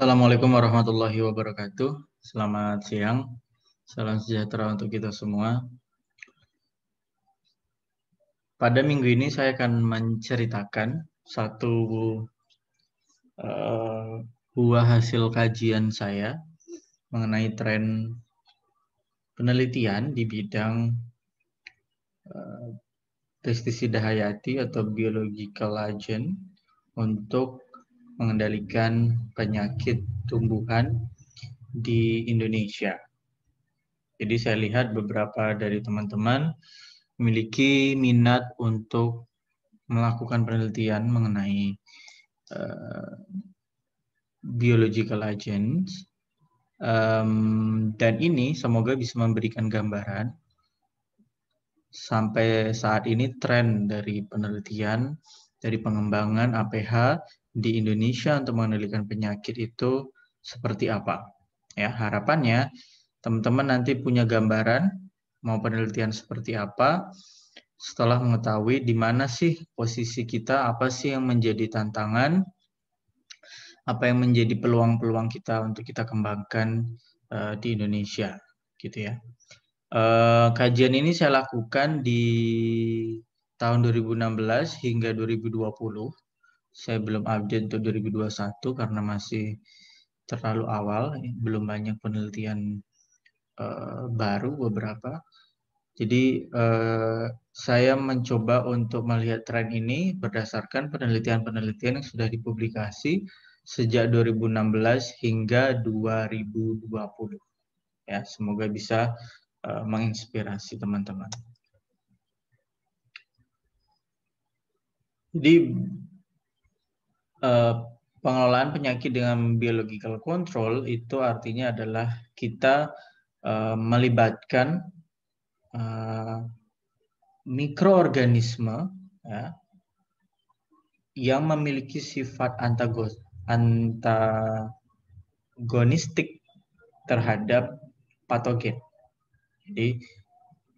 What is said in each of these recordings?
Assalamualaikum warahmatullahi wabarakatuh. Selamat siang. Salam sejahtera untuk kita semua. Pada minggu ini saya akan menceritakan satu buah hasil kajian saya mengenai tren penelitian di bidang pestisida hayati atau biological agent untuk mengendalikan penyakit tumbuhan di Indonesia. Jadi saya lihat beberapa dari teman-teman memiliki minat untuk melakukan penelitian mengenai biological agents, dan ini semoga bisa memberikan gambaran sampai saat ini tren dari penelitian, dari pengembangan APH di Indonesia untuk mengendalikan penyakit itu seperti apa. Ya, harapannya teman-teman nanti punya gambaran mau penelitian seperti apa setelah mengetahui di mana sih posisi kita, apa sih yang menjadi tantangan, apa yang menjadi peluang-peluang kita untuk kita kembangkan di Indonesia, gitu ya. Kajian ini saya lakukan di tahun 2016 hingga 2020. Saya belum update untuk 2021 karena masih terlalu awal, belum banyak penelitian baru beberapa. Jadi saya mencoba untuk melihat tren ini berdasarkan penelitian-penelitian yang sudah dipublikasi sejak 2016 hingga 2020. Ya, semoga bisa menginspirasi teman-teman. Jadi pengelolaan penyakit dengan biological control itu artinya adalah kita melibatkan mikroorganisme ya, yang memiliki sifat antagonistik terhadap patogen. Jadi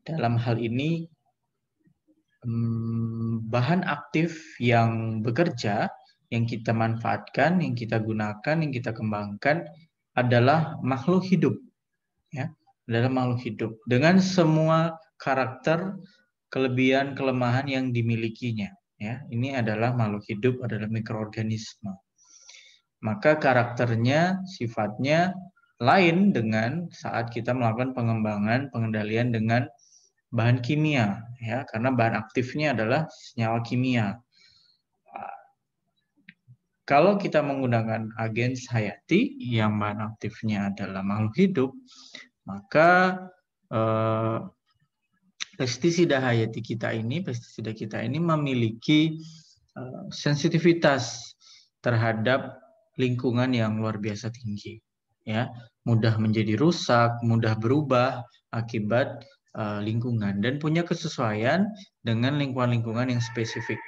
dalam hal ini bahan aktif yang bekerja, yang kita manfaatkan, yang kita gunakan, yang kita kembangkan adalah makhluk hidup, ya, adalah makhluk hidup dengan semua karakter, kelebihan, kelemahan yang dimilikinya. Ya, ini adalah makhluk hidup, adalah mikroorganisme. Maka karakternya, sifatnya lain dengan saat kita melakukan pengembangan, pengendalian dengan bahan kimia, ya, karena bahan aktifnya adalah senyawa kimia. Kalau kita menggunakan agen hayati yang bahan aktifnya adalah makhluk hidup, maka pestisida hayati kita ini memiliki sensitivitas terhadap lingkungan yang luar biasa tinggi, ya, mudah menjadi rusak, mudah berubah akibat lingkungan dan punya kesesuaian dengan lingkungan-lingkungan yang spesifik,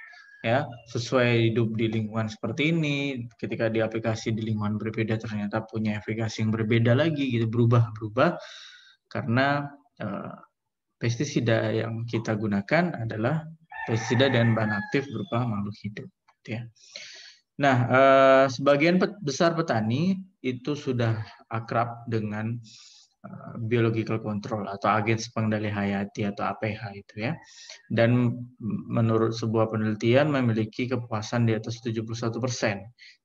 ya, sesuai hidup di lingkungan seperti ini, ketika diaplikasi di lingkungan berbeda ternyata punya efikasi yang berbeda lagi, gitu, berubah-berubah karena pestisida yang kita gunakan adalah pestisida dengan bahan aktif berupa makhluk hidup, ya. Nah, sebagian besar petani itu sudah akrab dengan biological control atau agen pengendali hayati atau APH itu, ya. Dan menurut sebuah penelitian memiliki kepuasan di atas 71%.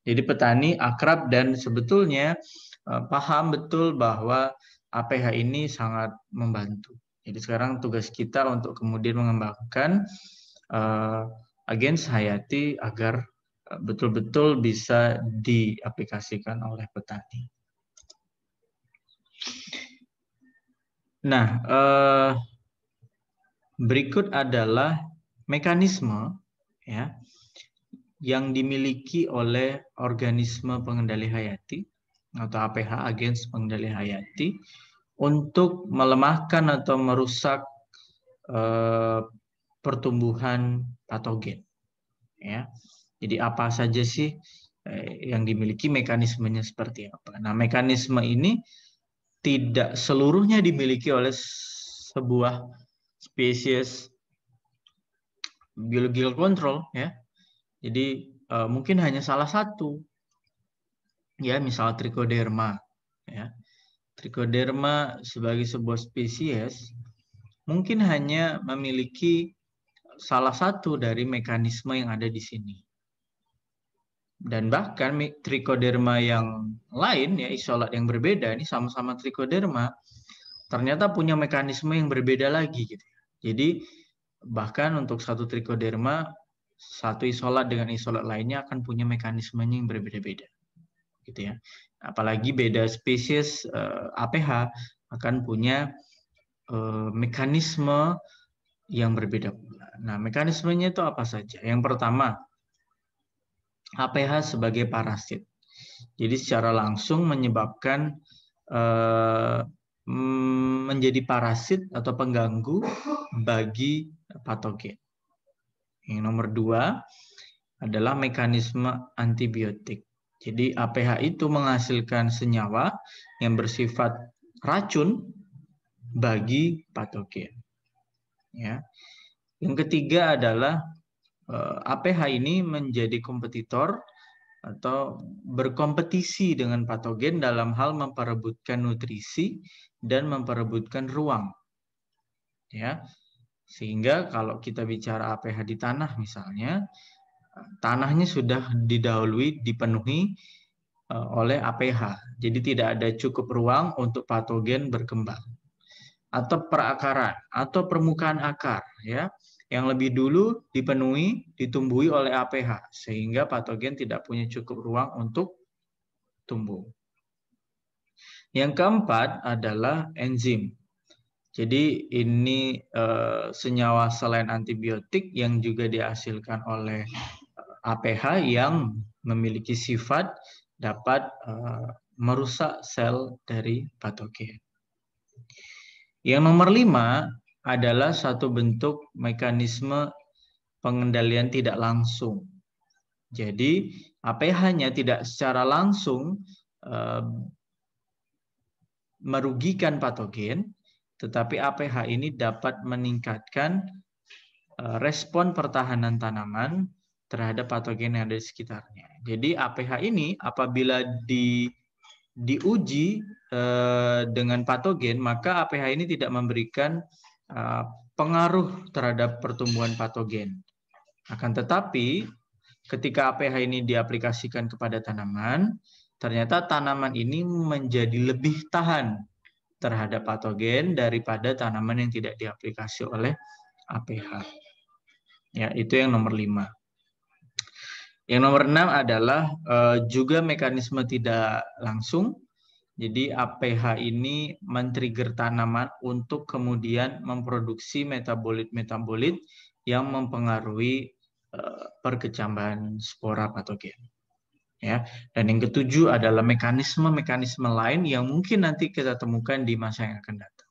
Jadi petani akrab dan sebetulnya paham betul bahwa APH ini sangat membantu. Jadi sekarang tugas kita untuk kemudian mengembangkan agen hayati agar betul-betul bisa diaplikasikan oleh petani. Nah, berikut adalah mekanisme, ya, yang dimiliki oleh organisme pengendali hayati atau APH, agen pengendali hayati, untuk melemahkan atau merusak pertumbuhan patogen, ya. Jadi apa saja sih yang dimiliki, mekanismenya seperti apa? Nah, mekanisme ini tidak seluruhnya dimiliki oleh sebuah spesies biological control, ya. Jadi mungkin hanya salah satu Ya, misal Trichoderma. Ya. Trichoderma sebagai sebuah spesies mungkin hanya memiliki salah satu dari mekanisme yang ada di sini. Dan bahkan Trichoderma yang lain, ya isolat yang berbeda, ini sama-sama Trichoderma, ternyata punya mekanisme yang berbeda lagi. Gitu. Jadi bahkan untuk satu Trichoderma, satu isolat dengan isolat lainnya akan punya mekanismenya yang berbeda-beda. Gitu ya. Apalagi beda spesies APH akan punya mekanisme yang berbeda pula. Nah, mekanismenya itu apa saja? Yang pertama, APH sebagai parasit. Jadi secara langsung menyebabkan menjadi parasit atau pengganggu bagi patogen. Yang nomor 2 adalah mekanisme antibiotik. Jadi APH itu menghasilkan senyawa yang bersifat racun bagi patogen. Ya. Yang ketiga adalah APH ini menjadi kompetitor atau berkompetisi dengan patogen dalam hal memperebutkan nutrisi dan memperebutkan ruang. Ya. Sehingga kalau kita bicara APH di tanah misalnya, tanahnya sudah dipenuhi oleh APH. Jadi tidak ada cukup ruang untuk patogen berkembang. Atau perakaran atau permukaan akar, ya. Yang lebih dulu ditumbuhi oleh APH sehingga patogen tidak punya cukup ruang untuk tumbuh. Yang keempat adalah enzim. Jadi ini senyawa selain antibiotik yang juga dihasilkan oleh APH yang memiliki sifat dapat merusak sel dari patogen. Yang nomor 5 adalah satu bentuk mekanisme pengendalian tidak langsung. Jadi APH-nya tidak secara langsung merugikan patogen, tetapi APH ini dapat meningkatkan respon pertahanan tanaman terhadap patogen yang ada di sekitarnya. Jadi APH ini apabila diuji dengan patogen, maka APH ini tidak memberikan pengaruh terhadap pertumbuhan patogen. Akan tetapi, ketika APH ini diaplikasikan kepada tanaman, ternyata tanaman ini menjadi lebih tahan terhadap patogen daripada tanaman yang tidak diaplikasi oleh APH. Ya, itu yang nomor 5. Yang nomor 6 adalah juga mekanisme tidak langsung. Jadi APH ini men-trigger tanaman untuk kemudian memproduksi metabolit-metabolit yang mempengaruhi perkecambahan spora patogen. Ya. Dan yang ketujuh adalah mekanisme-mekanisme lain yang mungkin nanti kita temukan di masa yang akan datang.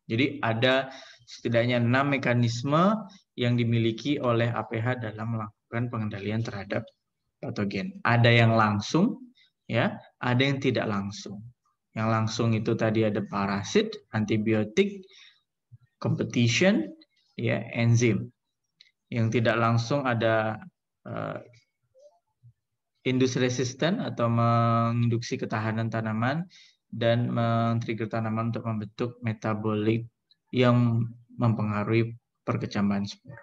Jadi ada setidaknya 6 mekanisme yang dimiliki oleh APH dalam melakukan pengendalian terhadap patogen. Ada yang langsung, ya, ada yang tidak langsung. Yang langsung itu tadi ada parasit, antibiotik, competition, ya, enzim. Yang tidak langsung ada industri resisten atau menginduksi ketahanan tanaman dan men-trigger tanaman untuk membentuk metabolit yang mempengaruhi perkecambahan spora.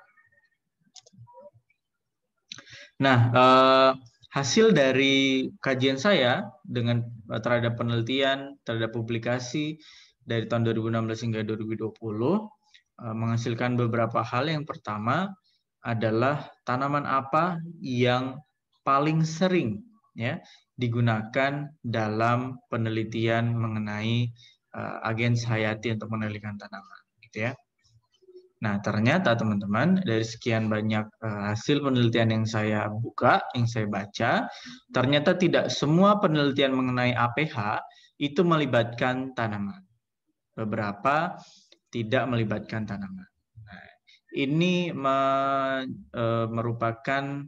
Nah, hasil dari kajian saya dengan terhadap penelitian, terhadap publikasi dari tahun 2016 hingga 2020 menghasilkan beberapa hal. Yang pertama adalah tanaman apa yang paling sering ya digunakan dalam penelitian mengenai agens hayati untuk mengendalikan tanaman, gitu ya. Nah, ternyata teman-teman dari sekian banyak hasil penelitian yang saya buka, yang saya baca, ternyata tidak semua penelitian mengenai APH itu melibatkan tanaman. Beberapa tidak melibatkan tanaman. Nah, ini merupakan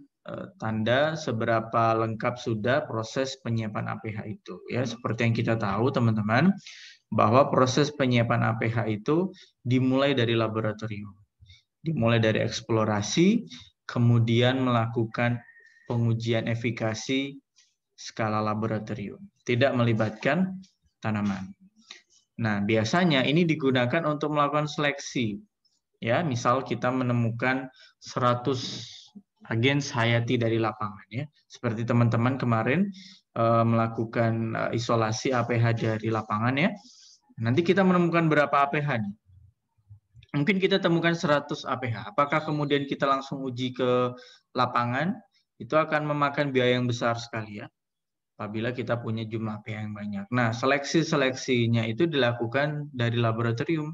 tanda seberapa lengkap sudah proses penyiapan APH itu. Ya, seperti yang kita tahu teman-teman, bahwa proses penyiapan APH itu dimulai dari laboratorium. Dimulai dari eksplorasi, kemudian melakukan pengujian efikasi skala laboratorium, tidak melibatkan tanaman. Nah, biasanya ini digunakan untuk melakukan seleksi. Ya, misal kita menemukan 100 agens hayati dari lapangan ya. Seperti teman-teman kemarin melakukan isolasi APH dari lapangan ya. Nanti kita menemukan berapa APH nih? Mungkin kita temukan 100 APH. Apakah kemudian kita langsung uji ke lapangan? Itu akan memakan biaya yang besar sekali ya. Apabila kita punya jumlah APH yang banyak. Nah, seleksinya itu dilakukan dari laboratorium.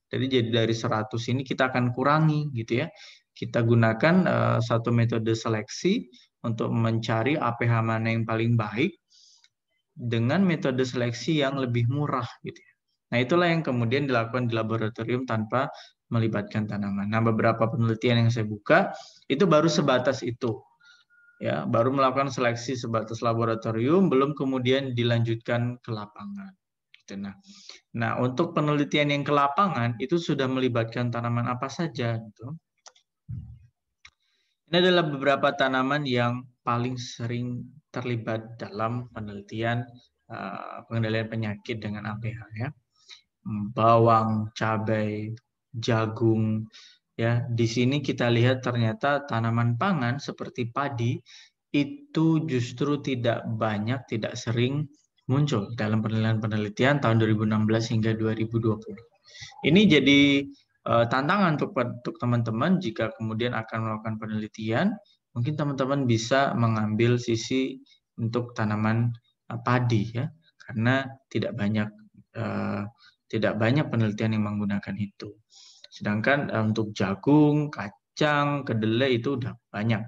Jadi dari 100 ini kita akan kurangi gitu ya. Kita gunakan satu metode seleksi untuk mencari APH mana yang paling baik dengan metode seleksi yang lebih murah gitu ya. Nah, itulah yang kemudian dilakukan di laboratorium tanpa melibatkan tanaman. Nah, beberapa penelitian yang saya buka itu baru sebatas itu. Ya, baru melakukan seleksi sebatas laboratorium, belum kemudian dilanjutkan ke lapangan. Gitu. Nah, untuk penelitian yang ke lapangan itu sudah melibatkan tanaman apa saja. Gitu. Ini adalah beberapa tanaman yang paling sering terlibat dalam penelitian pengendalian penyakit dengan APH. Ya. Bawang, cabai, jagung. Ya, di sini kita lihat ternyata tanaman pangan seperti padi itu justru tidak banyak, tidak sering muncul dalam penelitian tahun 2016 hingga 2020. Ini jadi tantangan untuk teman-teman jika kemudian akan melakukan penelitian, mungkin teman-teman bisa mengambil sisi untuk tanaman padi ya, karena tidak banyak penelitian yang menggunakan itu. Sedangkan untuk jagung, kacang, kedelai itu udah banyak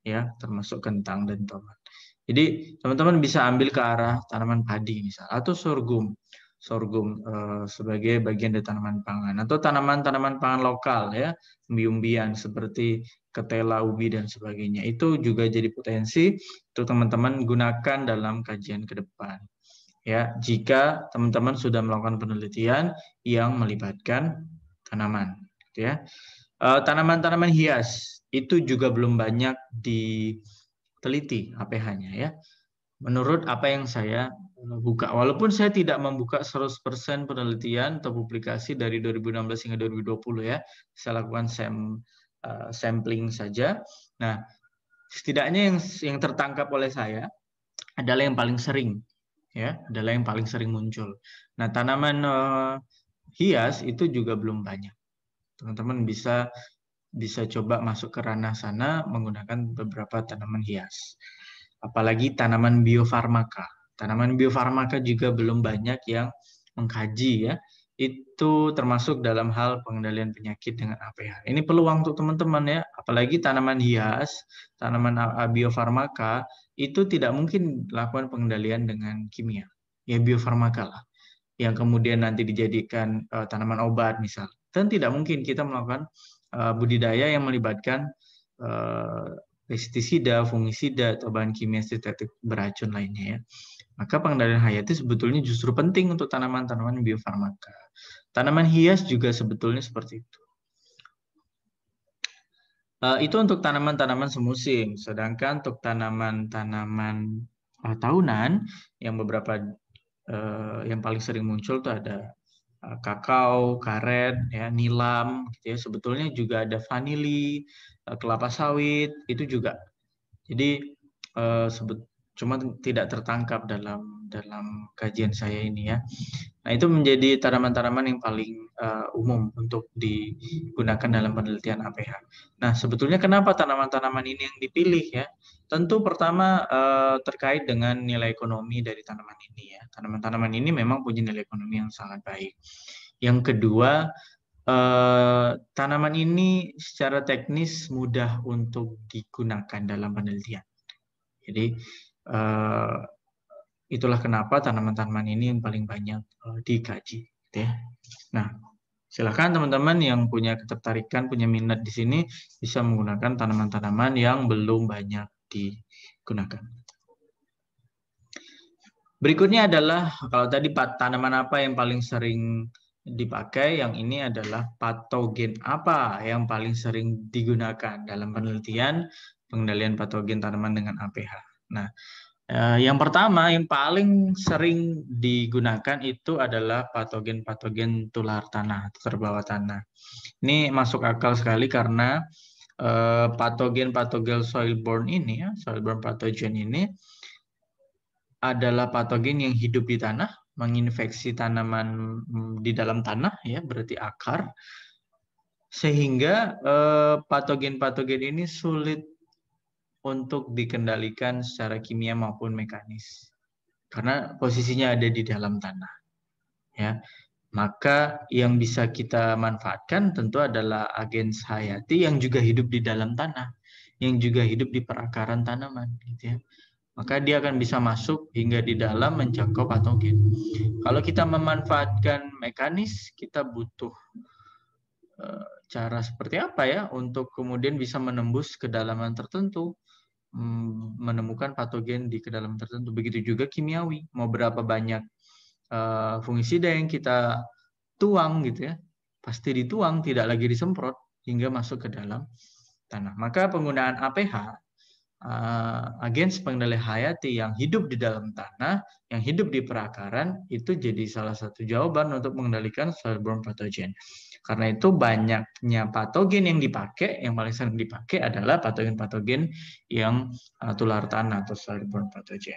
ya, termasuk kentang dan tomat. Jadi teman-teman bisa ambil ke arah tanaman padi misal atau sorghum sebagai bagian dari tanaman pangan atau tanaman-tanaman pangan lokal ya, umbi-umbian seperti ketela, ubi dan sebagainya. Itu juga jadi potensi untuk teman-teman gunakan dalam kajian ke depan. Ya, jika teman-teman sudah melakukan penelitian yang melibatkan tanaman, gitu ya. Tanaman-tanaman hias itu juga belum banyak diteliti APH-nya ya. Menurut apa yang saya buka, walaupun saya tidak membuka 100% penelitian atau publikasi dari 2016 hingga 2020 ya, saya lakukan sampling saja. Nah, setidaknya yang tertangkap oleh saya adalah yang paling sering ya, adalah yang paling sering muncul. Nah, tanaman hias itu juga belum banyak. Teman-teman bisa coba masuk ke ranah sana menggunakan beberapa tanaman hias. Apalagi tanaman biofarmaka. Tanaman biofarmaka juga belum banyak yang mengkaji ya. Itu termasuk dalam hal pengendalian penyakit dengan APH. Ini peluang untuk teman-teman ya. Apalagi tanaman hias, tanaman biofarmaka itu tidak mungkin lakukan pengendalian dengan kimia. Ya biofarmaka lah. Yang kemudian nanti dijadikan tanaman obat misal. Dan tidak mungkin kita melakukan budidaya yang melibatkan pestisida, fungisida, atau bahan kimia sintetik beracun lainnya ya. Maka pengendalian hayati sebetulnya justru penting untuk tanaman-tanaman biofarmaka. Tanaman hias juga sebetulnya seperti itu. Itu untuk tanaman-tanaman semusim. Sedangkan untuk tanaman-tanaman tahunan yang beberapa yang paling sering muncul tuh ada kakao, karet, ya, nilam, gitu ya. Sebetulnya juga ada vanili, kelapa sawit, itu juga. Jadi cuma tidak tertangkap dalam kajian saya ini ya. Nah, itu menjadi tanaman-tanaman yang paling umum untuk digunakan dalam penelitian APH. Nah, sebetulnya kenapa tanaman-tanaman ini yang dipilih ya? Tentu pertama terkait dengan nilai ekonomi dari tanaman ini ya. Tanaman-tanaman ini memang punya nilai ekonomi yang sangat baik. Yang kedua, tanaman ini secara teknis mudah untuk digunakan dalam penelitian. Jadi itulah kenapa tanaman-tanaman ini yang paling banyak dikaji. Gitu ya. Nah, silakan teman-teman yang punya ketertarikan, punya minat di sini bisa menggunakan tanaman-tanaman yang belum banyak digunakan. Berikutnya adalah kalau tadi tanaman apa yang paling sering dipakai, yang ini adalah patogen apa yang paling sering digunakan dalam penelitian pengendalian patogen tanaman dengan APH. Nah, Yang pertama, yang paling sering digunakan itu adalah patogen-patogen tular tanah, terbawa tanah. Ini masuk akal sekali karena patogen-patogen soilborne ini, ya, soilborne pathogen ini adalah patogen yang hidup di tanah, menginfeksi tanaman di dalam tanah, ya, berarti akar, sehingga patogen-patogen ini sulit untuk dikendalikan secara kimia maupun mekanis karena posisinya ada di dalam tanah, ya. Maka yang bisa kita manfaatkan tentu adalah agens hayati yang juga hidup di dalam tanah, yang juga hidup di perakaran tanaman, gitu ya. Maka dia akan bisa masuk hingga di dalam menjangkau patogen. Kalau kita memanfaatkan mekanis, kita butuh cara seperti apa ya untuk kemudian bisa menembus kedalaman tertentu, menemukan patogen di kedalaman tertentu. Begitu juga kimiawi, mau berapa banyak fungisida yang kita tuang gitu ya, pasti dituang, tidak lagi disemprot hingga masuk ke dalam tanah. Maka penggunaan APH, agens pengendali hayati yang hidup di dalam tanah, yang hidup di perakaran, itu jadi salah satu jawaban untuk mengendalikan soilborne pathogen. Karena itu banyaknya patogen yang dipakai, yang paling sering dipakai adalah patogen-patogen yang tular tanah atau soilborne pathogen.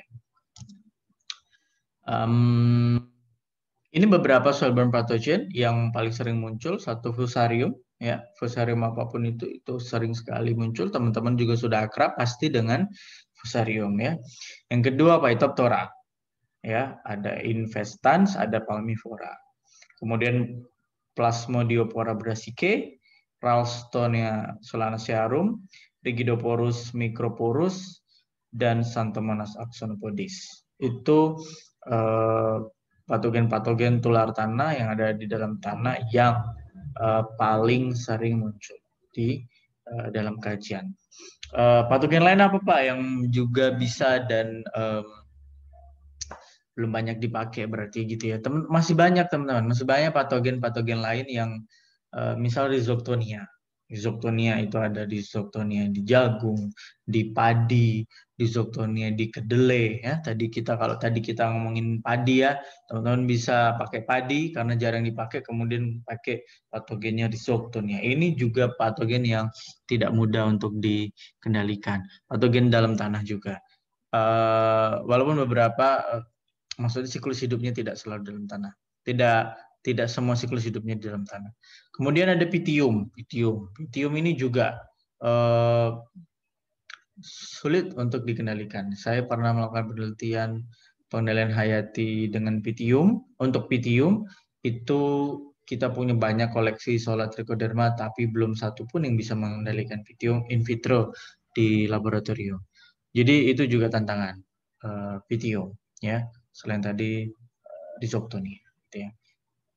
Ini beberapa soilborne pathogen yang paling sering muncul. Satu fusarium, ya, fusarium apapun itu sering sekali muncul. Teman-teman juga sudah akrab pasti dengan fusarium, ya. Yang kedua Phytophthora, ya, ada infestans, ada palmivora. Kemudian Plasmodiopora brassicae, Ralstonia solanacearum, Rigidoporus microporus, dan Xanthomonas axonopodis. Itu patogen-patogen tular tanah yang ada di dalam tanah yang paling sering muncul di dalam kajian. Patogen lain apa Pak yang juga bisa dan belum banyak dipakai berarti gitu ya? Masih banyak teman-teman, masih banyak patogen-patogen lain yang misal Rhizoctonia. Rhizoctonia itu ada Rhizoctonia di jagung, di padi, Rhizoctonia di kedelai, ya. Kalau tadi kita ngomongin padi ya, teman-teman bisa pakai padi karena jarang dipakai, kemudian pakai patogennya Rhizoctonia. Ini juga patogen yang tidak mudah untuk dikendalikan. Patogen dalam tanah juga. Walaupun beberapa maksudnya siklus hidupnya tidak selalu dalam tanah. Tidak semua siklus hidupnya di dalam tanah. Kemudian ada Pythium. Pythium ini juga sulit untuk dikendalikan. Saya pernah melakukan pengendalian hayati dengan Pythium. Untuk Pythium itu kita punya banyak koleksi Sola trichoderma, tapi belum satu pun yang bisa mengendalikan Pythium in vitro di laboratorium. Jadi itu juga tantangan Pythium, ya. Selain tadi Rhizoctonia, gitu ya.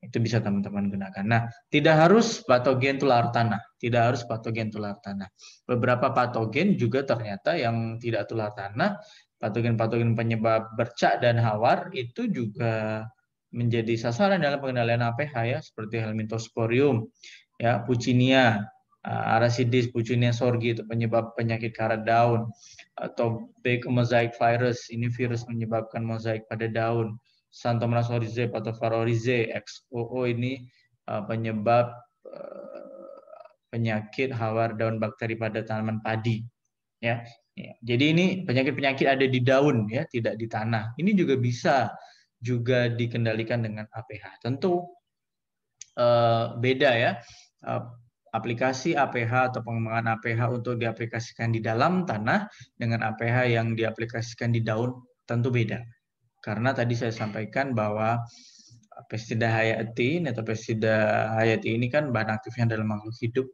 Itu bisa teman-teman gunakan. Nah, tidak harus patogen tular tanah, tidak harus patogen tular tanah. Beberapa patogen juga ternyata yang tidak tular tanah, patogen-patogen penyebab bercak dan hawar itu juga menjadi sasaran dalam pengendalian APH ya, seperti Helminthosporium, ya, Puccinia, Arasidis Puccinia sorgi itu penyebab penyakit karat daun, atau Backe mosaic virus, ini virus menyebabkan mozaik pada daun. Xanthomonas oryzae, Pathopharoryzae, XOO ini penyebab penyakit hawar daun bakteri pada tanaman padi. Ya. Jadi ini penyakit-penyakit ada di daun ya, tidak di tanah. Ini juga bisa juga dikendalikan dengan APH. Tentu beda ya. Aplikasi APH atau pengembangan APH untuk diaplikasikan di dalam tanah dengan APH yang diaplikasikan di daun tentu beda. Karena tadi saya sampaikan bahwa pestisida hayati atau pestisida hayati ini kan bahan aktifnya dalam makhluk hidup,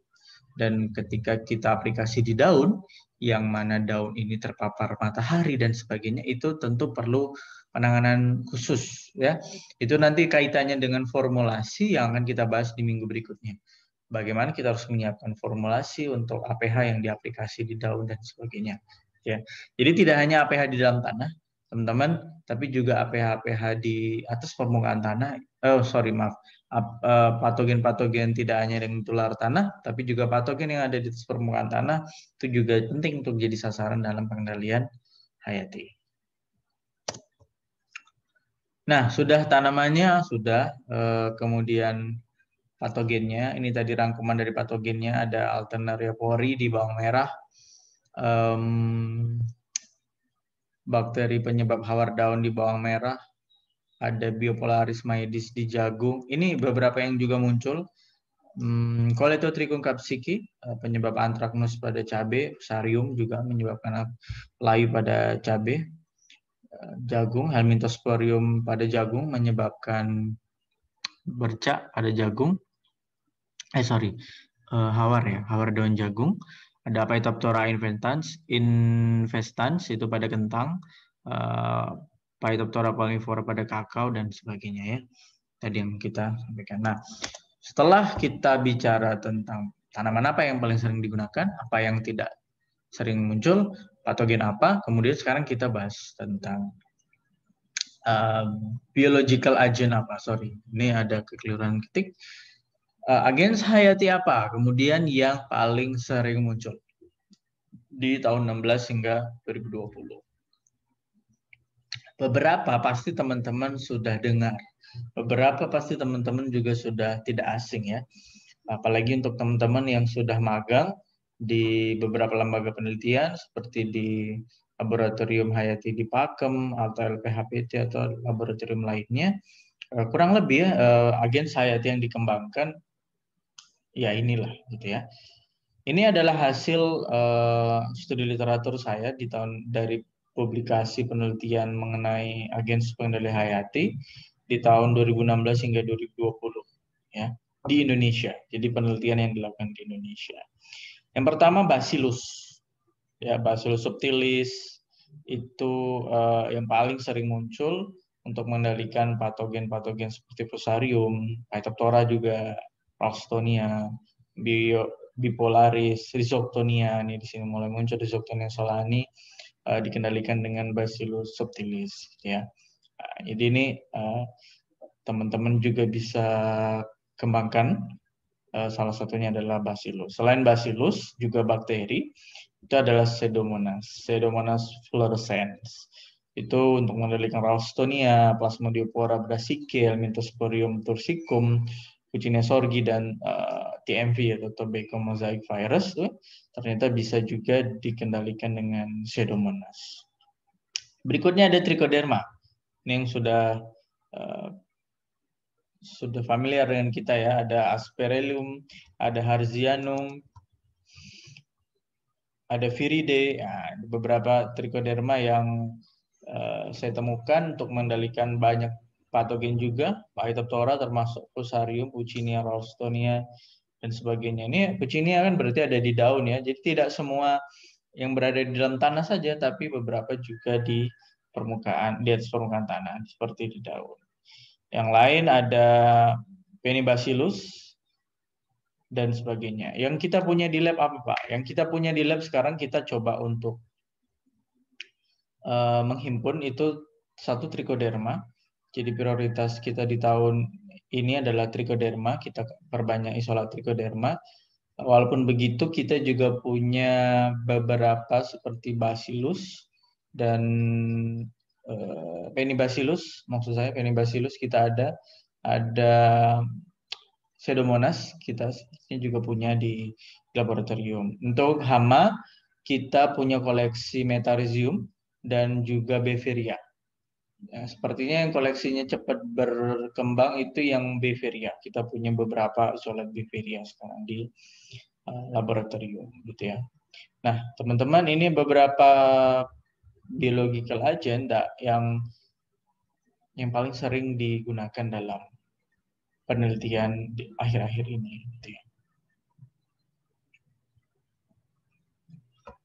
dan ketika kita aplikasi di daun yang mana daun ini terpapar matahari dan sebagainya, itu tentu perlu penanganan khusus ya. Itu nanti kaitannya dengan formulasi yang akan kita bahas di minggu berikutnya. Bagaimana kita harus menyiapkan formulasi untuk APH yang diaplikasi di daun dan sebagainya. Ya. Jadi tidak hanya APH di dalam tanah, teman-teman, tapi juga APH-APH di atas permukaan tanah. Patogen-patogen tidak hanya dengan tular tanah, tapi juga patogen yang ada di atas permukaan tanah itu juga penting untuk jadi sasaran dalam pengendalian hayati. Nah, sudah tanamannya, sudah. Kemudian patogennya, ini tadi rangkuman dari patogennya, ada Alternaria pori di bawang merah, bakteri penyebab hawar daun di bawang merah, ada Biopolaris maedis di jagung. Ini beberapa yang juga muncul. Cholecdotrichum capsicum, penyebab antraknus pada cabai, Fusarium juga menyebabkan layu pada cabai, jagung, Helminthosporium pada jagung menyebabkan bercak pada jagung. Hawar daun jagung. Ada Phytophthora infestans itu pada kentang, Phytophthora palmivora pada kakao dan sebagainya ya. Tadi yang kita sampaikan. Nah, setelah kita bicara tentang tanaman apa yang paling sering digunakan, apa yang tidak sering muncul, patogen apa, kemudian sekarang kita bahas tentang biological agent apa. Sorry, ini ada kekeliruan ketik. Agens hayati apa kemudian yang paling sering muncul di tahun 16 hingga 2020? Beberapa pasti teman-teman sudah dengar. Beberapa pasti teman-teman juga sudah tidak asing ya. Apalagi untuk teman-teman yang sudah magang di beberapa lembaga penelitian seperti di Laboratorium Hayati di Pakem atau LPHPT atau laboratorium lainnya. Kurang lebih ya, agens hayati yang dikembangkan ya inilah gitu ya. Ini adalah hasil studi literatur saya dari publikasi penelitian mengenai agens pengendali hayati di tahun 2016 hingga 2020 ya di Indonesia. Jadi penelitian yang dilakukan di Indonesia. Yang pertama Bacillus. Ya, Bacillus subtilis itu yang paling sering muncul untuk mengendalikan patogen-patogen seperti Fusarium, Phytophthora juga, Ralstonia, Bipolaris, Rhizoctonia. Ini di sini mulai muncul Rhizoctonia solani dikendalikan dengan Bacillus subtilis ya. Jadi ini teman-teman juga bisa kembangkan. Salah satunya adalah Bacillus. Selain Bacillus, juga bakteri itu adalah Pseudomonas fluorescens. Itu untuk mengendalikan Ralstonia, Plasmodiopora brassicae, Helminthosporium tursicum, Puccinia sorgi dan TMV atau tobacco mosaic virus ternyata bisa juga dikendalikan dengan Pseudomonas. Berikutnya ada Trichoderma. Ini yang sudah familiar dengan kita ya, ada Asperellum, ada Harzianum, ada Viridae, ya, beberapa Trichoderma yang saya temukan untuk mengendalikan banyak patogen juga, Phytophthora termasuk Fusarium, Puccinia, Ralstonia, dan sebagainya. Ini Puccinia kan berarti ada di daun ya, jadi tidak semua yang berada di dalam tanah saja, tapi beberapa juga di permukaan, di atas permukaan tanah, seperti di daun. Yang lain ada Penibacillus dan sebagainya. Yang kita punya di lab apa Pak? Yang kita punya di lab sekarang kita coba untuk menghimpun itu satu Trichoderma. Jadi prioritas kita di tahun ini adalah Trichoderma. Kita perbanyak isolat Trichoderma. Walaupun begitu kita juga punya beberapa seperti Bacillus dan Penibacillus, maksud saya Penibacillus kita ada Pseudomonas kita juga punya di laboratorium. Untuk hama kita punya koleksi Metarhizium dan juga Beveria. Ya, sepertinya yang koleksinya cepat berkembang itu yang Beveria. Kita punya beberapa isolat Beveria sekarang di laboratorium, gitu ya. Nah, teman-teman, ini beberapa biological agent yang paling sering digunakan dalam penelitian di akhir-akhir ini. Gitu ya.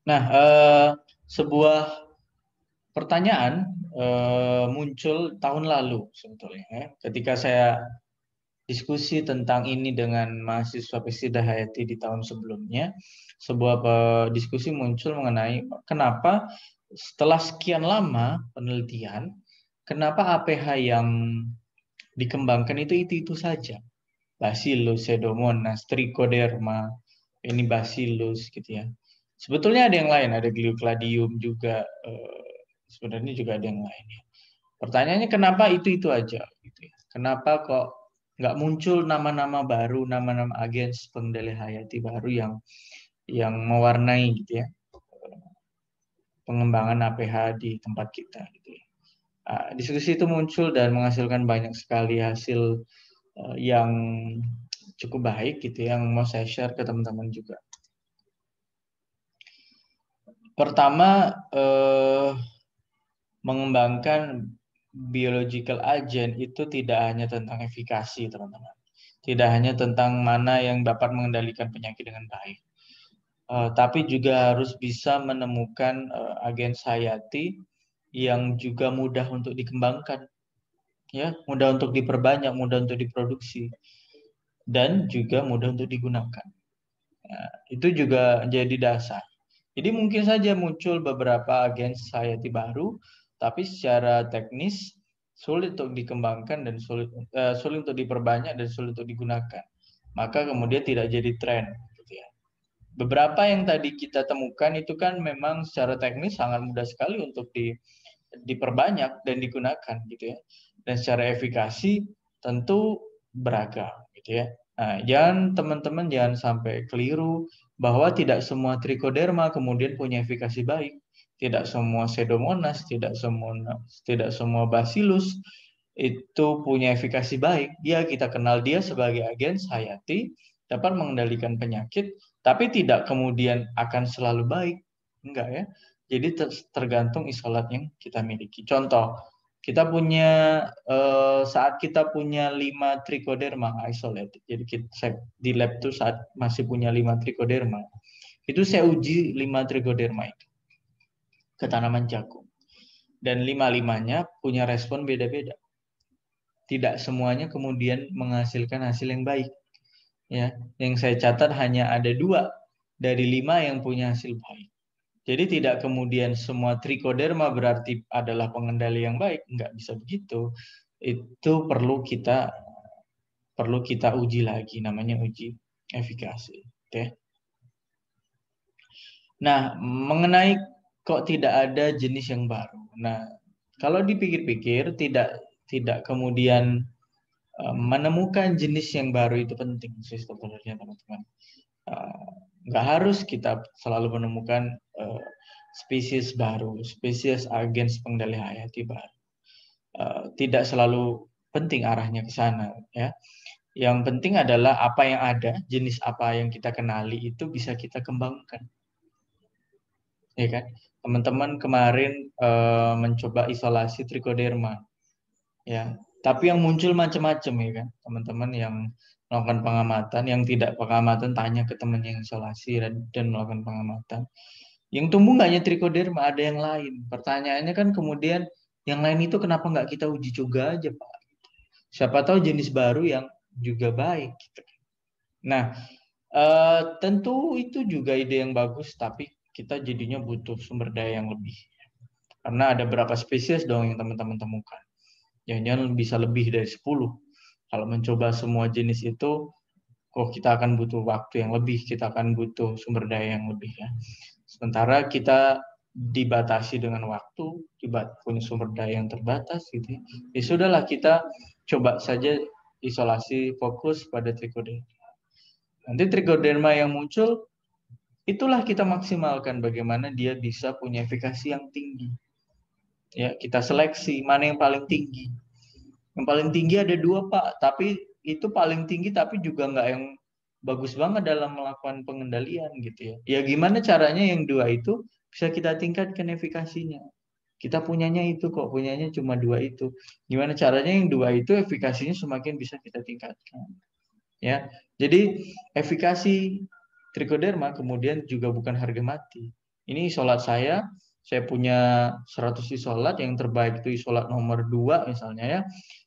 Nah, sebuah pertanyaan muncul tahun lalu sebetulnya, ya. Ketika saya diskusi tentang ini dengan mahasiswa Pesida Hayati di tahun sebelumnya, sebuah diskusi muncul mengenai kenapa setelah sekian lama penelitian, kenapa APH yang dikembangkan itu saja. Bacillus, Pseudomonas, Trichoderma, ini Bacillus gitu ya. Sebetulnya ada yang lain, ada Gliocladium juga, sebenarnya juga ada yang lain. Pertanyaannya kenapa itu aja? Gitu ya. Kenapa kok nggak muncul nama-nama baru, nama-nama agens pengendali hayati baru yang mewarnai gitu ya pengembangan APH di tempat kita gitu ya. Diskusi itu muncul dan menghasilkan banyak sekali hasil yang cukup baik gitu ya, yang mau saya share ke teman-teman juga. Pertama, mengembangkan biological agent itu tidak hanya tentang efikasi, teman-teman. Tidak hanya tentang mana yang dapat mengendalikan penyakit dengan baik. Tapi juga harus bisa menemukan agen hayati yang juga mudah untuk dikembangkan, ya, mudah untuk diperbanyak, mudah untuk diproduksi, dan juga mudah untuk digunakan. Nah, itu juga jadi dasar. Jadi mungkin saja muncul beberapa agen hayati baru, tapi secara teknis sulit untuk dikembangkan dan sulit untuk diperbanyak dan sulit untuk digunakan. Maka kemudian tidak jadi tren. Gitu ya. Beberapa yang tadi kita temukan itu kan memang secara teknis sangat mudah sekali untuk diperbanyak dan digunakan, gitu ya. Dan secara efikasi tentu beragam, gitu ya. Nah, teman-teman jangan sampai keliru bahwa tidak semua trichoderma kemudian punya efikasi baik. Tidak semua Pseudomonas, tidak semua Bacillus itu punya efikasi baik. Kita kenal dia sebagai agen hayati, dapat mengendalikan penyakit, tapi tidak kemudian akan selalu baik. Enggak ya. Jadi tergantung isolat yang kita miliki. Contoh, kita punya saat kita punya 5 trichoderma isolate. Jadi di lab itu saat masih punya 5 trichoderma, itu saya uji 5 trichoderma itu ke tanaman jagung. Dan 5-5-nya punya respon beda-beda. Tidak semuanya kemudian menghasilkan hasil yang baik. Ya, yang saya catat hanya ada 2 dari 5 yang punya hasil baik. Jadi tidak kemudian semua trichoderma berarti adalah pengendali yang baik, nggak bisa begitu. Itu perlu kita uji lagi, namanya uji efikasi. Oke. Nah, mengenai kok tidak ada jenis yang baru. Nah, kalau dipikir-pikir tidak kemudian menemukan jenis yang baru itu penting sih sebenarnya, teman-teman. Nggak harus kita selalu menemukan spesies baru, spesies agens pengendali hayati baru. Tidak selalu penting arahnya ke sana, ya. Yang penting adalah apa yang ada, jenis apa yang kita kenali itu bisa kita kembangkan, ya kan? Teman-teman kemarin mencoba isolasi trichoderma, ya. Tapi yang muncul macam-macam, ya kan? Teman-teman yang melakukan pengamatan, yang tidak pengamatan tanya ke teman yang isolasi dan melakukan pengamatan. Yang tumbuh nggak hanya trichoderma, ada yang lain. Pertanyaannya kan kemudian yang lain itu kenapa nggak kita uji juga aja, Pak? Siapa tahu jenis baru yang juga baik. Gitu. Nah, tentu itu juga ide yang bagus, tapi kita jadinya butuh sumber daya yang lebih. Karena ada berapa spesies dong yang teman-teman temukan. Jangan-jangan bisa lebih dari 10. Kalau mencoba semua jenis itu, kok kita akan butuh waktu yang lebih, kita akan butuh sumber daya yang lebih, ya. Sementara kita dibatasi dengan waktu, punya sumber daya yang terbatas, gitu. Ya sudahlah, kita coba saja isolasi fokus pada trichoderma. Nanti trichoderma yang muncul, itulah kita maksimalkan bagaimana dia bisa punya efikasi yang tinggi. Ya, kita seleksi mana yang paling tinggi. Yang paling tinggi ada 2, Pak, tapi itu paling tinggi tapi juga nggak yang bagus banget dalam melakukan pengendalian, gitu ya. Ya gimana caranya yang 2 itu bisa kita tingkatkan efikasinya. Kita punyanya itu kok, punyanya cuma 2 itu. Gimana caranya yang 2 itu efikasinya semakin bisa kita tingkatkan. Ya. Jadi efikasi trichoderma kemudian juga bukan harga mati. Ini isolat saya punya 100 isolat, yang terbaik itu isolat nomor 2 misalnya, ya,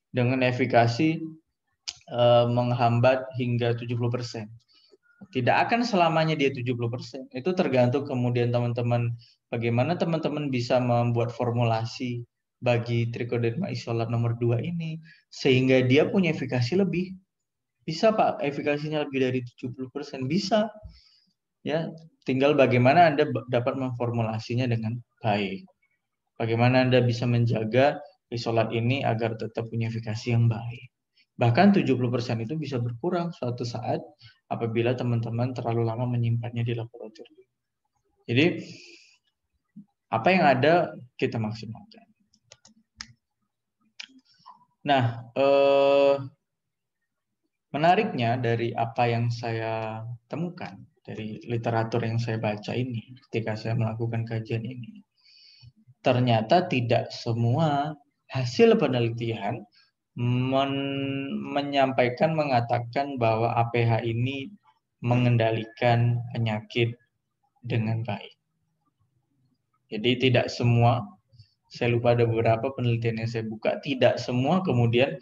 dengan efikasi menghambat hingga 70%. Tidak akan selamanya dia 70%. Itu tergantung kemudian teman-teman, bagaimana teman-teman bisa membuat formulasi bagi trichoderma isolat nomor 2 ini sehingga dia punya efikasi lebih. Bisa, Pak, efikasinya lebih dari 70%, bisa. Ya, tinggal bagaimana Anda dapat memformulasinya dengan baik. Bagaimana Anda bisa menjaga isolat ini agar tetap punya efikasi yang baik. Bahkan 70% itu bisa berkurang suatu saat apabila teman-teman terlalu lama menyimpannya di laboratorium. Jadi apa yang ada kita maksimalkan. Nah, menariknya dari apa yang saya temukan, dari literatur yang saya baca ini, ketika saya melakukan kajian ini, ternyata tidak semua hasil penelitian menyampaikan, mengatakan bahwa APH ini mengendalikan penyakit dengan baik. Jadi tidak semua, saya lupa ada beberapa penelitian yang saya buka, tidak semua kemudian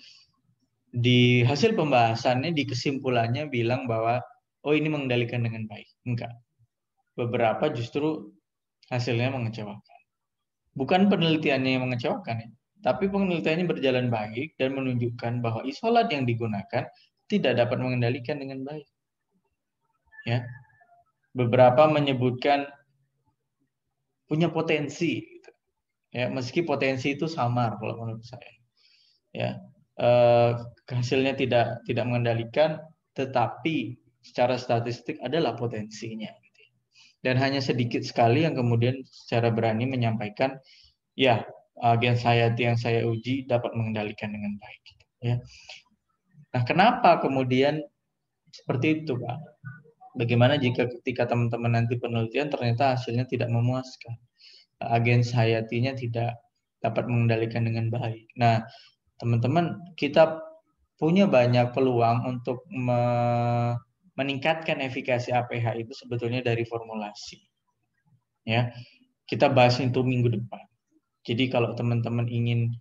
di hasil pembahasannya, di kesimpulannya bilang bahwa oh ini mengendalikan dengan baik. Enggak. Beberapa justru hasilnya mengecewakan. Bukan penelitiannya yang mengecewakan ya, tapi penelitiannya berjalan baik dan menunjukkan bahwa isolat yang digunakan tidak dapat mengendalikan dengan baik. Ya. Beberapa menyebutkan punya potensi gitu. Ya, meski potensi itu samar kalau menurut saya. Ya. Hasilnya tidak mengendalikan, tetapi secara statistik adalah potensinya. Dan hanya sedikit sekali yang kemudian secara berani menyampaikan, ya, agen Hayati yang saya uji dapat mengendalikan dengan baik. Ya. Nah, kenapa kemudian seperti itu, Pak? Bagaimana jika ketika teman-teman nanti penelitian ternyata hasilnya tidak memuaskan, agen Hayatinya tidak dapat mengendalikan dengan baik. Nah, teman-teman, kita punya banyak peluang untuk meningkatkan efikasi APH itu sebetulnya dari formulasi. Ya, kita bahas itu minggu depan. Jadi kalau teman-teman ingin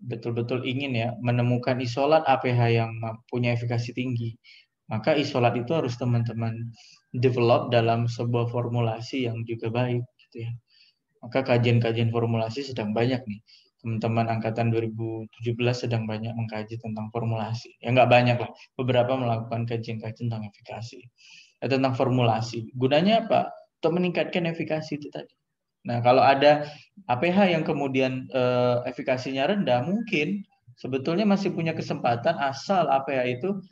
betul-betul ingin ya menemukan isolat APH yang punya efikasi tinggi, maka isolat itu harus teman-teman develop dalam sebuah formulasi yang juga baik, gitu ya. Maka kajian-kajian formulasi sedang banyak nih. Teman-teman angkatan 2017 sedang banyak mengkaji tentang formulasi. Ya nggak banyak lah, beberapa melakukan kajian-kajian tentang efikasi. Tentang formulasi. Gunanya apa? Untuk meningkatkan efikasi itu tadi. Nah, kalau ada APH yang kemudian efikasinya rendah, mungkin sebetulnya masih punya kesempatan asal APH itu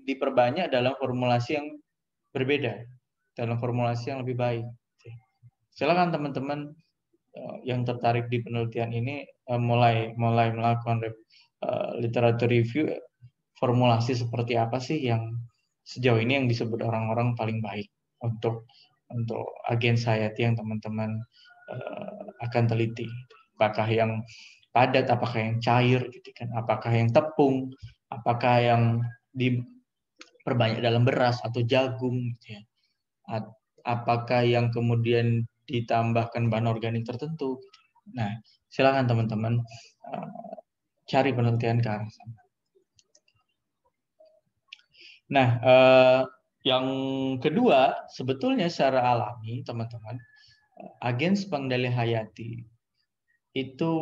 diperbanyak dalam formulasi yang berbeda, dalam formulasi yang lebih baik. Silakan teman-teman yang tertarik di penelitian ini mulai melakukan literatur review, formulasi seperti apa sih yang sejauh ini yang disebut orang-orang paling baik untuk agen Hayati yang teman-teman akan teliti. Apakah yang padat, apakah yang cair, gitu kan? Apakah yang tepung, apakah yang diperbanyak dalam beras atau jagung, gitu ya. Apakah yang kemudian ditambahkan bahan organik tertentu. Gitu. Nah, silakan teman-teman cari penelitian ke arah sana. Nah, yang kedua, sebetulnya secara alami, teman-teman, agens pengendali hayati itu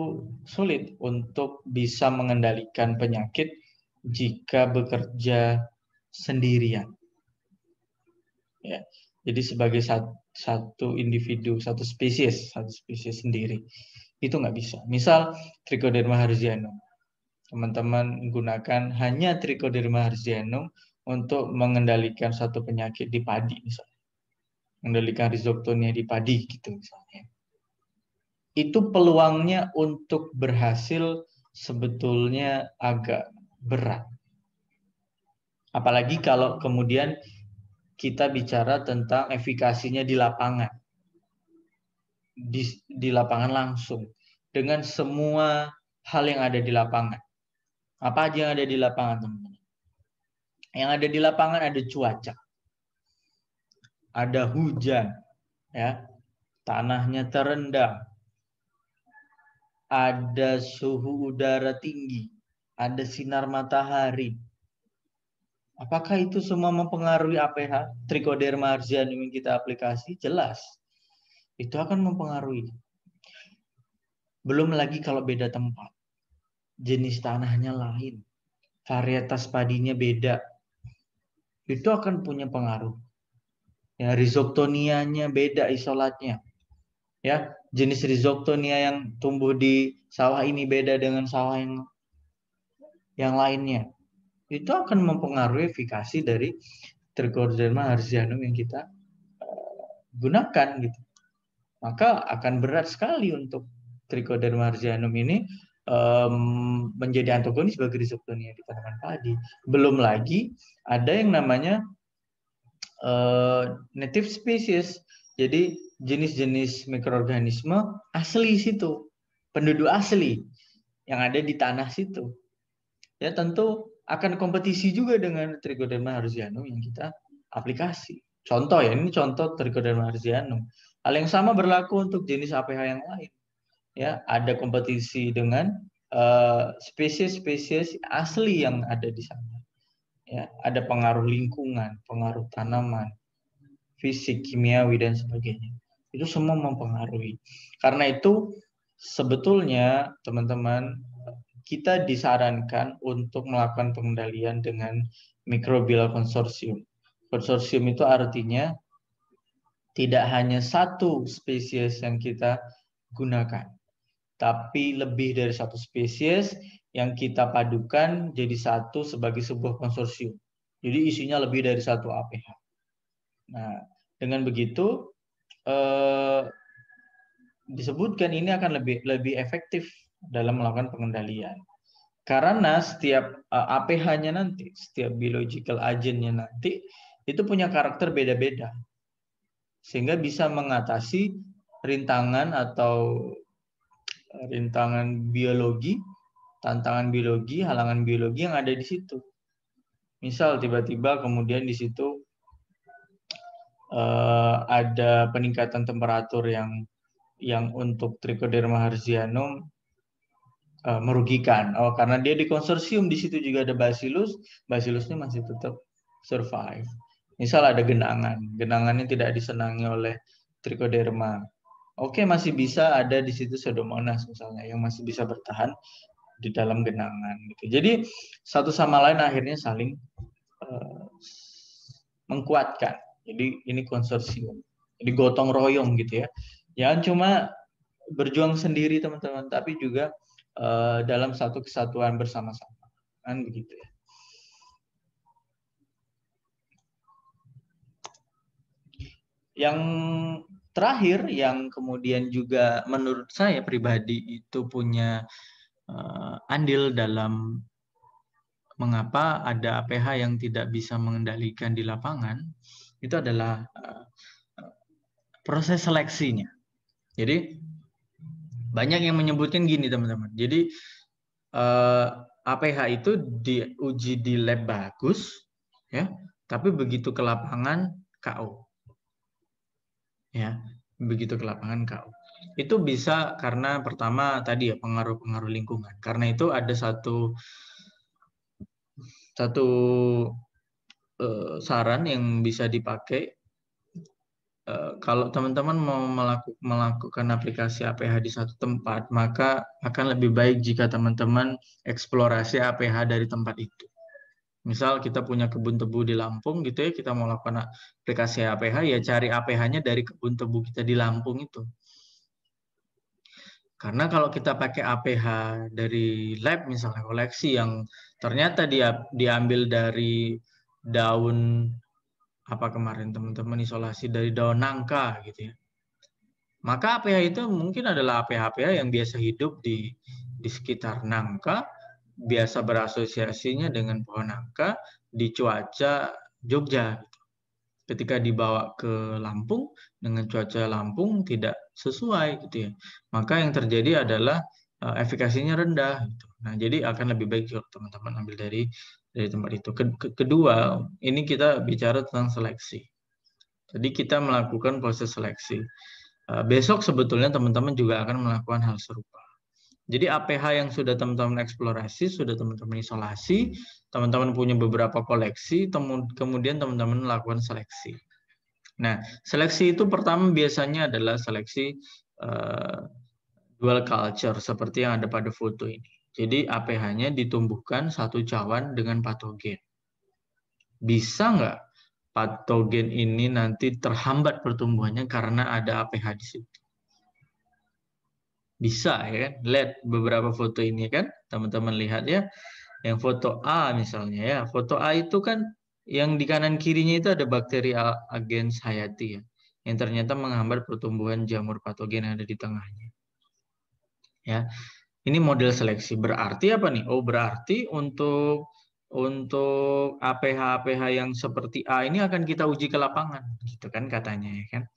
sulit untuk bisa mengendalikan penyakit jika bekerja sendirian. Ya, jadi sebagai satu individu, satu spesies sendiri, itu nggak bisa. Misal Trichoderma herzianum, teman-teman gunakan hanya Trichoderma herzianum untuk mengendalikan satu penyakit di padi, misalnya, mengendalikan rhizoctonia di padi, gitu misalnya. Itu peluangnya untuk berhasil sebetulnya agak berat. Apalagi kalau kemudian kita bicara tentang efikasinya di lapangan. Di lapangan langsung. Dengan semua hal yang ada di lapangan. Apa aja yang ada di lapangan, teman-teman? Yang ada di lapangan ada cuaca. Ada hujan. Ya, tanahnya terendam. Ada suhu udara tinggi. Ada sinar matahari. Apakah itu semua mempengaruhi APH? Trichoderma herzianum yang kita aplikasi? Jelas. Itu akan mempengaruhi. Belum lagi kalau beda tempat. Jenis tanahnya lain. Varietas padinya beda. Itu akan punya pengaruh. Ya, rhizoctonianya beda isolatnya. Ya, jenis rhizoctonia yang tumbuh di sawah ini beda dengan sawah yang lainnya. Itu akan mempengaruhi efikasi dari Trichoderma harzianum yang kita gunakan gitu. Maka akan berat sekali untuk Trichoderma harzianum ini menjadi antagonis bagi rhizoctonia di tanaman padi. Belum lagi ada yang namanya native species. Jadi jenis-jenis mikroorganisme asli situ, penduduk asli yang ada di tanah situ. Ya tentu akan kompetisi juga dengan Trichoderma harzianum yang kita aplikasi. Contoh ya, ini contoh Trichoderma harzianum. Hal yang sama berlaku untuk jenis APH yang lain. Ya, ada kompetisi dengan spesies-spesies asli yang ada di sana. Ya, ada pengaruh lingkungan, pengaruh tanaman, fisik, kimiawi, dan sebagainya. Itu semua mempengaruhi. Karena itu sebetulnya teman-teman kita disarankan untuk melakukan pengendalian dengan microbial konsorsium. Konsorsium itu artinya tidak hanya satu spesies yang kita gunakan, tapi lebih dari satu spesies yang kita padukan jadi satu sebagai sebuah konsorsium. Jadi isinya lebih dari satu APH. Nah, dengan begitu disebutkan ini akan lebih efektif dalam melakukan pengendalian. Karena setiap APH-nya nanti, setiap biological agent-nya nanti itu punya karakter beda-beda. Sehingga bisa mengatasi rintangan atau rintangan biologi, tantangan biologi, halangan biologi yang ada di situ. Misal tiba-tiba kemudian di situ ada peningkatan temperatur yang untuk Trichoderma harzianum merugikan. Oh, karena dia di konsorsium, di situ juga ada bacillus, bacillusnya masih tetap survive. Misal ada genangan, genangannya tidak disenangi oleh Trichoderma. Oke, masih bisa ada di situ Pseudomonas misalnya yang masih bisa bertahan di dalam genangan gitu. Jadi satu sama lain akhirnya saling mengkuatkan. Jadi ini konsorsium. Jadi gotong royong gitu ya. Jangan cuma berjuang sendiri teman-teman, tapi juga dalam satu kesatuan bersama-sama. Kan begitu ya. Yang terakhir yang kemudian juga menurut saya pribadi itu punya andil dalam mengapa ada APH yang tidak bisa mengendalikan di lapangan, itu adalah proses seleksinya. Jadi banyak yang menyebutkan gini teman-teman. Jadi APH itu diuji di lab bagus, ya, tapi begitu ke lapangan KO, ya, begitu ke lapangan KO. Itu bisa karena pertama tadi ya pengaruh-pengaruh lingkungan. Karena itu ada satu saran yang bisa dipakai kalau teman-teman mau melakukan aplikasi APH di satu tempat, maka akan lebih baik jika teman-teman eksplorasi APH dari tempat itu. Misal kita punya kebun tebu di Lampung gitu ya, kita mau lakukan aplikasi APH, ya cari APH-nya dari kebun tebu kita di Lampung itu. Karena kalau kita pakai APH dari lab misalnya koleksi yang ternyata dia diambil dari daun apa kemarin teman-teman isolasi dari daun nangka gitu ya. Maka APH itu mungkin adalah APH-APH yang biasa hidup di sekitar nangka, biasa berasosiasinya dengan pohon nangka di cuaca Jogja. Ketika dibawa ke Lampung dengan cuaca Lampung tidak sesuai gitu ya. Maka yang terjadi adalah efikasinya rendah gitu. Nah, jadi akan lebih baik kalau teman-teman ambil dari tempat itu. Kedua, ini kita bicara tentang seleksi. Jadi kita melakukan proses seleksi. Besok sebetulnya teman-teman juga akan melakukan hal serupa. Jadi APH yang sudah teman-teman eksplorasi, sudah teman-teman isolasi, teman-teman punya beberapa koleksi, kemudian teman-teman melakukan seleksi. Nah, seleksi itu pertama biasanya adalah seleksi dual culture, seperti yang ada pada foto ini. Jadi APH-nya ditumbuhkan satu cawan dengan patogen. Bisa nggak patogen ini nanti terhambat pertumbuhannya karena ada APH di situ? Bisa ya kan? Lihat beberapa foto ini kan, teman-teman lihat ya. Yang foto A misalnya ya, foto A itu kan yang di kanan kirinya itu ada bakteri agens hayati ya, yang ternyata menghambat pertumbuhan jamur patogen yang ada di tengahnya. Ya, ini model seleksi. Berarti apa nih? Oh, berarti untuk APH-APH yang seperti A ini akan kita uji ke lapangan, gitu kan katanya ya kan.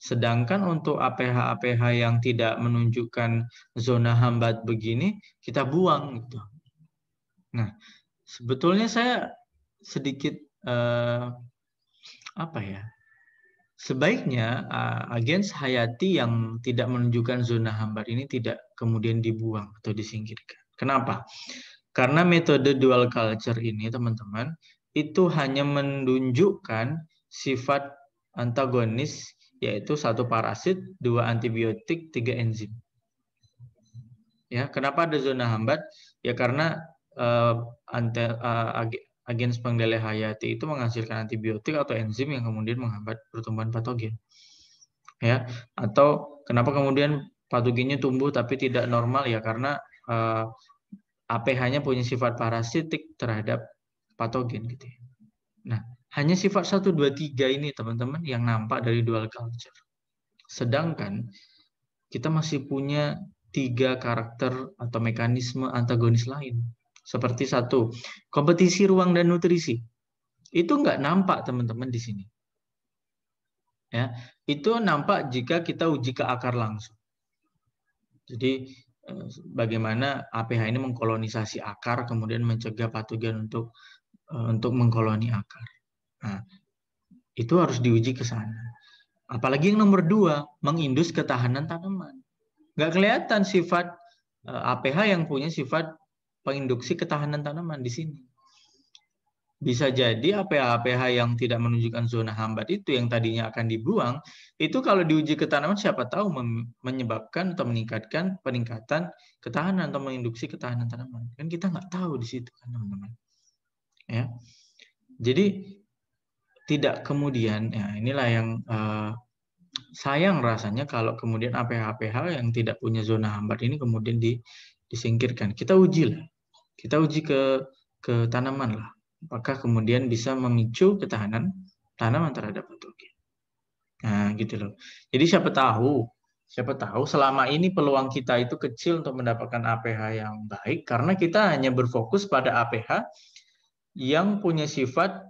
Sedangkan untuk APH-APH yang tidak menunjukkan zona hambat begini, kita buang gitu. Nah, sebetulnya saya sedikit apa ya? Sebaiknya agens hayati yang tidak menunjukkan zona hambat ini tidak kemudian dibuang atau disingkirkan. Kenapa? Karena metode dual culture ini, teman-teman, itu hanya menunjukkan sifat antagonis, yaitu 1 parasit, 2 antibiotik, 3 enzim. Ya, kenapa ada zona hambat? Ya karena agens pengendali hayati itu menghasilkan antibiotik atau enzim yang kemudian menghambat pertumbuhan patogen. Ya, atau kenapa kemudian patogennya tumbuh tapi tidak normal ya karena APH-nya punya sifat parasitik terhadap patogen gitu ya. Nah, hanya sifat 1 2 3 ini teman-teman yang nampak dari dual culture. Sedangkan kita masih punya 3 karakter atau mekanisme antagonis lain. Seperti 1, kompetisi ruang dan nutrisi. Itu nggak nampak teman-teman di sini. Ya, itu nampak jika kita uji ke akar langsung. Jadi bagaimana APH ini mengkolonisasi akar kemudian mencegah patogen untuk mengkoloni akar. Nah, itu harus diuji ke sana. Apalagi yang nomor 2, mengindus ketahanan tanaman. Nggak kelihatan sifat APH yang punya sifat penginduksi ketahanan tanaman di sini. Bisa jadi APH-APH yang tidak menunjukkan zona hambat itu yang tadinya akan dibuang, itu kalau diuji ke tanaman siapa tahu menyebabkan atau meningkatkan peningkatan ketahanan atau menginduksi ketahanan tanaman. Kan kita nggak tahu di situ kan teman-teman. Ya. Jadi tidak kemudian, ya inilah yang sayang rasanya kalau kemudian APH-APH yang tidak punya zona hambat ini kemudian disingkirkan. Kita uji lah. Kita uji ke tanaman lah. Apakah kemudian bisa memicu ketahanan tanaman terhadap patogen. Nah, gitu loh. Jadi siapa tahu selama ini peluang kita itu kecil untuk mendapatkan APH yang baik karena kita hanya berfokus pada APH yang punya sifat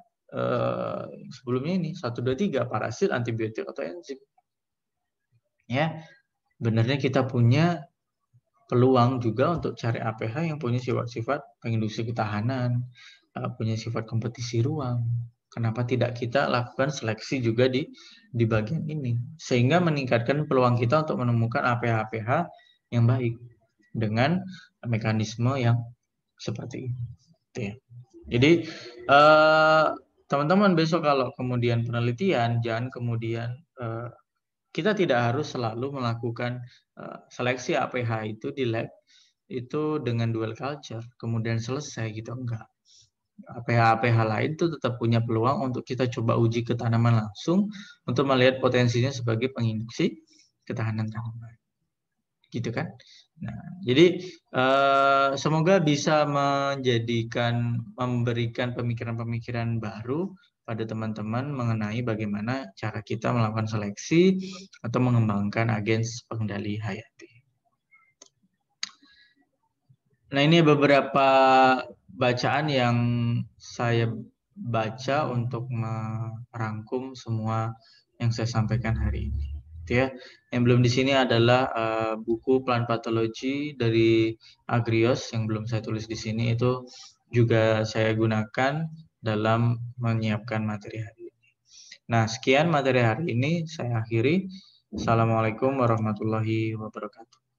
sebelumnya ini 1 2 3 parasit, antibiotik atau enzim. Ya, benarnya kita punya peluang juga untuk cari APH yang punya sifat-sifat penginduksi ketahanan, punya sifat kompetisi ruang. Kenapa tidak kita lakukan seleksi juga di bagian ini, sehingga meningkatkan peluang kita untuk menemukan APH-APH yang baik dengan mekanisme yang seperti ini. Jadi teman-teman besok kalau kemudian penelitian, jangan kemudian kita tidak harus selalu melakukan seleksi APH itu di lab itu dengan dual culture kemudian selesai gitu, enggak. APH-APH lain itu tetap punya peluang untuk kita coba uji ke tanaman langsung untuk melihat potensinya sebagai penginduksi ketahanan tanaman. Gitu kan? Nah, jadi semoga bisa memberikan pemikiran-pemikiran baru pada teman-teman mengenai bagaimana cara kita melakukan seleksi atau mengembangkan agens pengendali hayati. Nah, ini beberapa bacaan yang saya baca untuk merangkum semua yang saya sampaikan hari ini. Ya, yang belum di sini adalah buku Plant Pathology dari Agrios yang belum saya tulis di sini, itu juga saya gunakan dalam menyiapkan materi hari ini. Nah, sekian materi hari ini saya akhiri. Assalamualaikum warahmatullahi wabarakatuh.